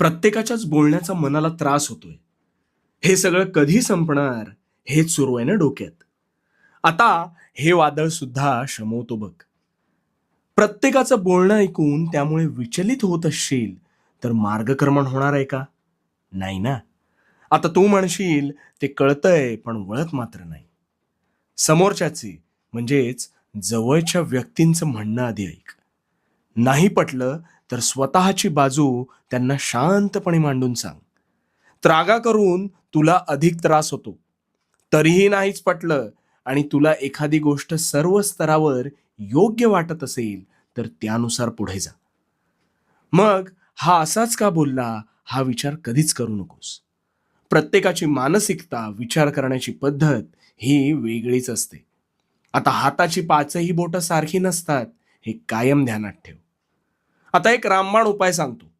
प्रत्येकाच्याच बोलण्याचा मनाला त्रास होतोय. हे सगळं कधी संपणार हेच सुरू आहे ना डोक्यात. आता हे वादळ सुद्धा शमवतो बघ. प्रत्येकाचं बोलणं ऐकून त्यामुळे विचलित होत असशील तर मार्गक्रमण होणार आहे का? नाही ना. आता तू म्हणशील ते कळतंय पण वळत मात्र नाही. समोरच्याचे म्हणजेच जवळच्या व्यक्तींचं म्हणणं आधी ऐक. नाही पटलं तर स्वतःची बाजू त्यांना शांतपणे मांडून सांग. त्रागा करून तुला अधिक त्रास होतो. तरीही नाहीच पटलं आणि तुला एखादी गोष्ट सर्व स्तरावर योग्य वाटत असेल तर त्यानुसार पुढे जा. मग हा असाच का बोलला हा विचार कधीच करू नकोस. प्रत्येकाची मानसिकता, विचार करण्याची पद्धत ही वेगळीच असते. आता हाताची पाचही बोटं सारखी नसतात हे कायम ध्यानात ठेव. आता एक रामबाण उपाय सांगतो.